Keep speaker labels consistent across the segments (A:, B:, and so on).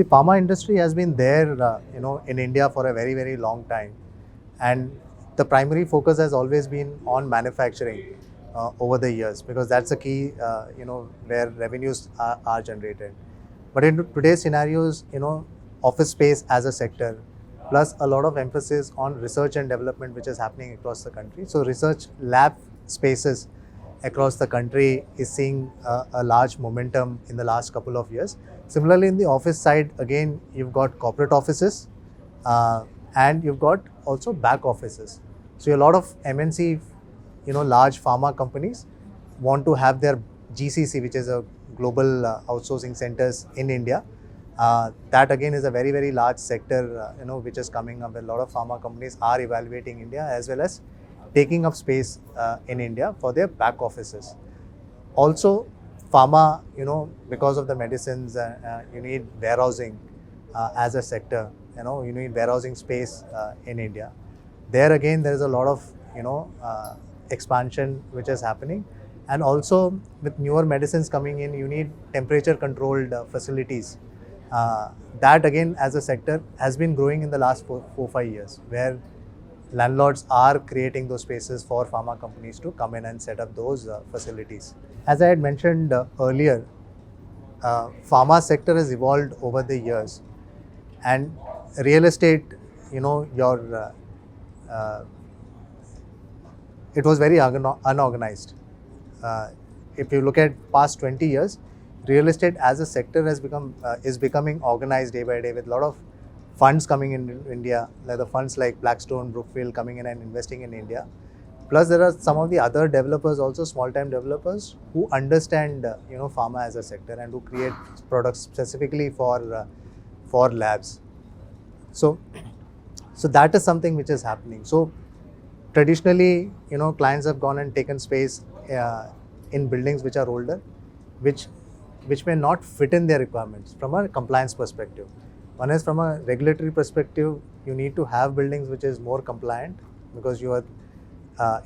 A: See, pharma industry has been there, in India for a very, very long time, and the primary focus has always been on manufacturing over the years, because that's the key, where revenues are generated. But in today's scenarios, office space as a sector, plus a lot of emphasis on research and development, which is happening across the country. So research lab spaces across the country is seeing a large momentum in the last couple of years. Similarly, in the office side, again, you've got corporate offices uh, and you've got also back offices. So a lot of MNC, large pharma companies want to have their GCC, which is a global outsourcing centers in India. That again is a very, very large sector, which is coming up. A lot of pharma companies are evaluating India as well as taking up space in India for their back offices. Also, pharma, because of the medicines, you need warehousing as a sector. You need warehousing space in India. There again, there is a lot of, expansion which is happening. And also with newer medicines coming in, you need temperature controlled facilities. That again, as a sector, has been growing in the last 4-5 years, where landlords are creating those spaces for pharma companies to come in and set up those facilities. As I had mentioned earlier, pharma sector has evolved over the years, and real estate, it was very unorganized. If you look at past 20 years, real estate as a sector has is becoming organized day by day, with a lot of funds coming in India, like the funds like Blackstone, Brookfield coming in and investing in India. Plus, there are some of the other developers, also small-time developers, who understand pharma as a sector and who create products specifically for labs. So that is something which is happening. So traditionally, clients have gone and taken space in buildings which are older, which may not fit in their requirements from a compliance perspective. One is from a regulatory perspective, you need to have buildings which is more compliant, because you are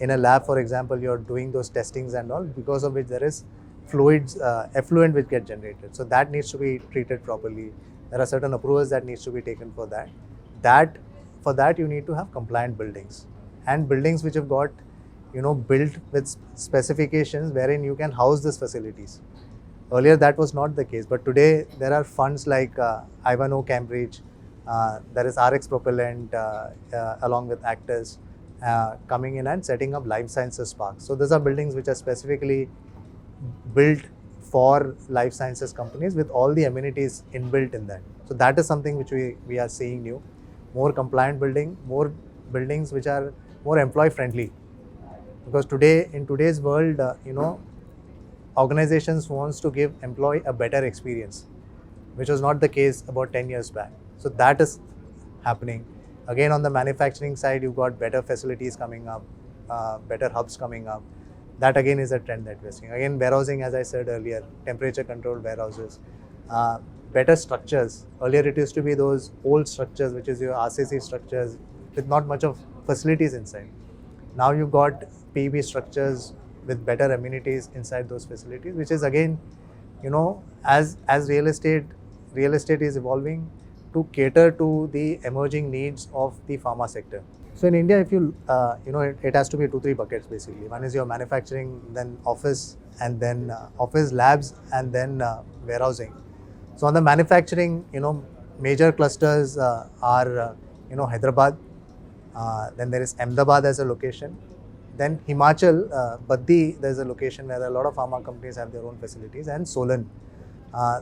A: in a lab, for example, you are doing those testings and all, because of which there is fluids, effluent which get generated. So that needs to be treated properly. There are certain approvals that needs to be taken for that. For that, you need to have compliant buildings, and buildings which have got, built with specifications wherein you can house these facilities. Earlier, that was not the case, but today there are funds like Ivanhoe Cambridge, there is RX Propellant along with Actors coming in and setting up Lifesciences parks. So these are buildings which are specifically built for life sciences companies with all the amenities inbuilt in that. So that is something which we are seeing new. More compliant building, more buildings which are more employee friendly. Because in today's world, organizations wants to give employee a better experience, which was not the case about 10 years back. So that is happening. Again, on the manufacturing side, you've got better facilities coming up, better hubs coming up. That again is a trend that we're seeing. Again, warehousing, as I said earlier, temperature controlled warehouses, better structures. Earlier it used to be those old structures, which is your RCC structures with not much of facilities inside. Now you've got PEB structures with better amenities inside those facilities, which is again, as real estate is evolving to cater to the emerging needs of the pharma sector. So in India, if you, it has to be 2-3 buckets basically. One is your manufacturing, then office, and then office labs, and then warehousing. So on the manufacturing, major clusters are, Hyderabad, then there is Ahmedabad as a location. Then Himachal, Baddi, there is a location where a lot of pharma companies have their own facilities, and Solan.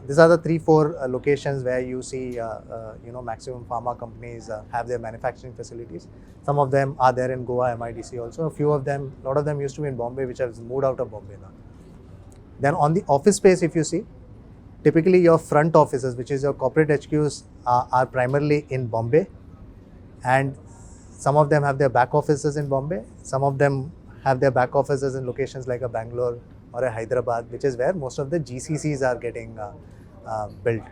A: These are the 3-4 locations where you see, maximum pharma companies have their manufacturing facilities. Some of them are there in Goa, MIDC also. A lot of them used to be in Bombay, which has moved out of Bombay now. Then on the office space, if you see, typically your front offices, which is your corporate HQs, are primarily in Bombay, and some of them have their back offices in Bombay. Some of them have their back offices in locations like a Bangalore or a Hyderabad, which is where most of the GCCs are getting built.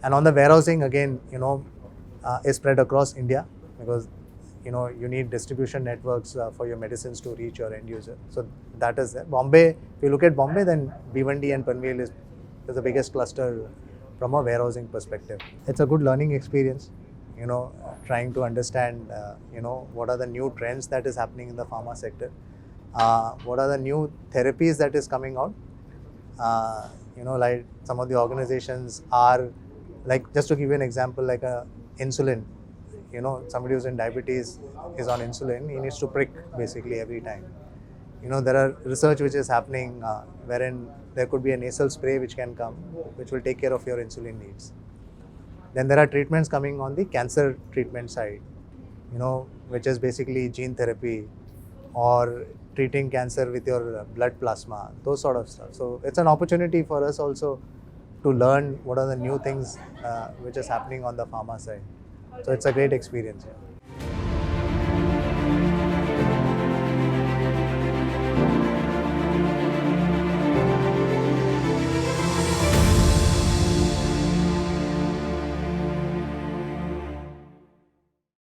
A: And on the warehousing, again, is spread across India, because you need distribution networks for your medicines to reach your end user. So that is there. Bombay, if you look at Bombay, then Bhiwandi and Panvel is the biggest cluster from a warehousing perspective. It's a good learning experience, trying to understand, what are the new trends that is happening in the pharma sector, what are the new therapies that is coming out. Like some of the organizations are, like, just to give you an example, like a insulin. Somebody who's in diabetes is on insulin, he needs to prick basically every time. There are research which is happening wherein there could be a nasal spray which can come, which will take care of your insulin needs. Then there are treatments coming on the cancer treatment side, which is basically gene therapy or treating cancer with your blood plasma, those sort of stuff. So it's an opportunity for us also to learn what are the new things which is happening on the pharma side. So it's a great experience here.